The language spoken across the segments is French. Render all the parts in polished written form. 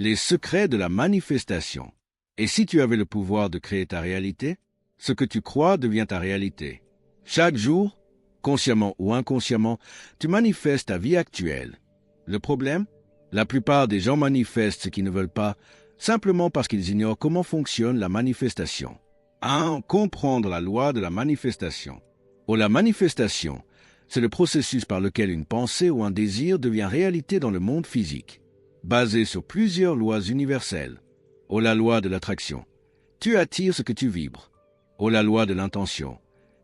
Les secrets de la manifestation. Et si tu avais le pouvoir de créer ta réalité, ce que tu crois devient ta réalité. Chaque jour, consciemment ou inconsciemment, tu manifestes ta vie actuelle. Le problème? La plupart des gens manifestent ce qu'ils ne veulent pas, simplement parce qu'ils ignorent comment fonctionne la manifestation. 1. Comprendre la loi de la manifestation. La manifestation, c'est le processus par lequel une pensée ou un désir devient réalité dans le monde physique, basé sur plusieurs lois universelles. La loi de l'attraction. Tu attires ce que tu vibres. La loi de l'intention.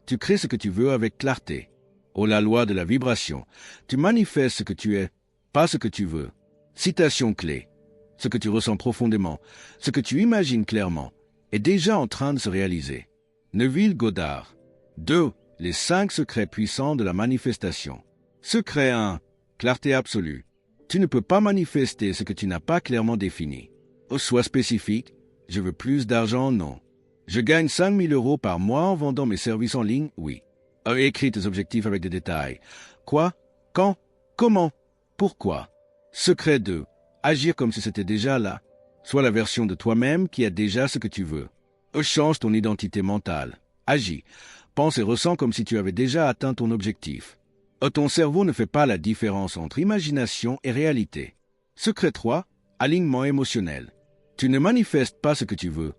Tu crées ce que tu veux avec clarté. La loi de la vibration. Tu manifestes ce que tu es, pas ce que tu veux. Citation clé. Ce que tu ressens profondément, ce que tu imagines clairement, est déjà en train de se réaliser. Neville Goddard. 2. Les 5 secrets puissants de la manifestation. Secret 1. Clarté absolue. Tu ne peux pas manifester ce que tu n'as pas clairement défini. Sois spécifique. Je veux plus d'argent, non. Je gagne 5 000 € par mois en vendant mes services en ligne, oui. Écris tes objectifs avec des détails. Quoi? Quand? Comment? Pourquoi? Secret 2. Agir comme si c'était déjà là. Sois la version de toi-même qui a déjà ce que tu veux. Change ton identité mentale. Agis. Pense et ressens comme si tu avais déjà atteint ton objectif. Ton cerveau ne fait pas la différence entre imagination et réalité. Secret 3. Alignement émotionnel. Tu ne manifestes pas ce que tu veux,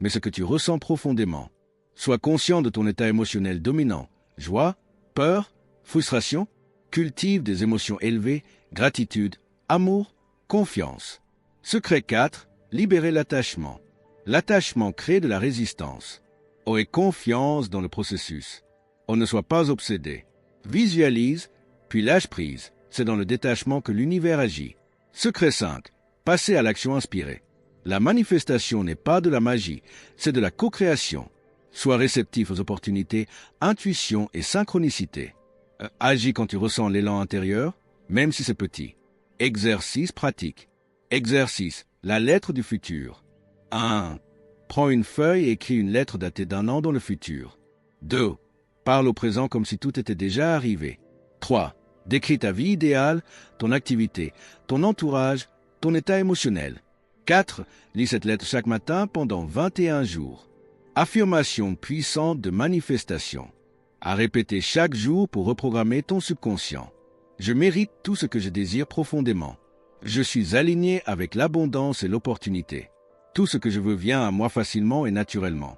mais ce que tu ressens profondément. Sois conscient de ton état émotionnel dominant. Joie, peur, frustration. Cultive des émotions élevées, gratitude, amour, confiance. Secret 4. Libérer l'attachement. L'attachement crée de la résistance. Aie confiance dans le processus. Ne sois pas obsédé. Visualise, puis lâche prise. C'est dans le détachement que l'univers agit. Secret 5. Passer à l'action inspirée. La manifestation n'est pas de la magie, c'est de la co-création. Sois réceptif aux opportunités, intuition et synchronicité. Agis quand tu ressens l'élan intérieur, même si c'est petit. Exercice pratique. Exercice. La lettre du futur. 1. Prends une feuille et écris une lettre datée d'1 an dans le futur. 2. Parle au présent comme si tout était déjà arrivé. 3. Décris ta vie idéale, ton activité, ton entourage, ton état émotionnel. 4. Lis cette lettre chaque matin pendant 21 jours. Affirmation puissante de manifestation. À répéter chaque jour pour reprogrammer ton subconscient. Je mérite tout ce que je désire profondément. Je suis aligné avec l'abondance et l'opportunité. Tout ce que je veux vient à moi facilement et naturellement.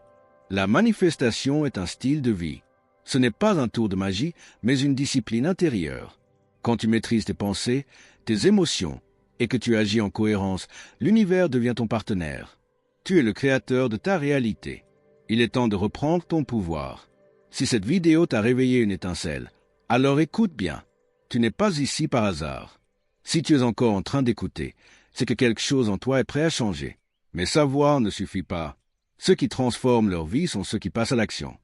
La manifestation est un style de vie. Ce n'est pas un tour de magie, mais une discipline intérieure. Quand tu maîtrises tes pensées, tes émotions, et que tu agis en cohérence, l'univers devient ton partenaire. Tu es le créateur de ta réalité. Il est temps de reprendre ton pouvoir. Si cette vidéo t'a réveillé une étincelle, alors écoute bien. Tu n'es pas ici par hasard. Si tu es encore en train d'écouter, c'est que quelque chose en toi est prêt à changer. Mais savoir ne suffit pas. Ceux qui transforment leur vie sont ceux qui passent à l'action.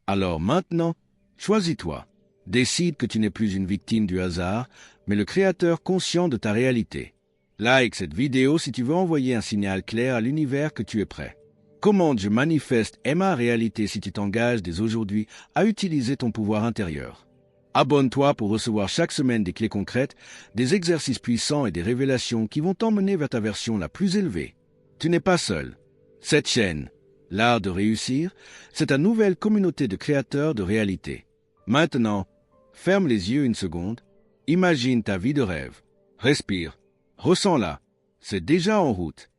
Alors maintenant, choisis-toi. Décide que tu n'es plus une victime du hasard, mais le créateur conscient de ta réalité. Like cette vidéo si tu veux envoyer un signal clair à l'univers que tu es prêt. Comment je manifeste ma réalité si tu t'engages dès aujourd'hui à utiliser ton pouvoir intérieur. Abonne-toi pour recevoir chaque semaine des clés concrètes, des exercices puissants et des révélations qui vont t'emmener vers ta version la plus élevée. Tu n'es pas seul. Cette chaîne, l'art de réussir, c'est ta nouvelle communauté de créateurs de réalité. Maintenant, ferme les yeux une seconde, imagine ta vie de rêve, respire, ressens-la, c'est déjà en route.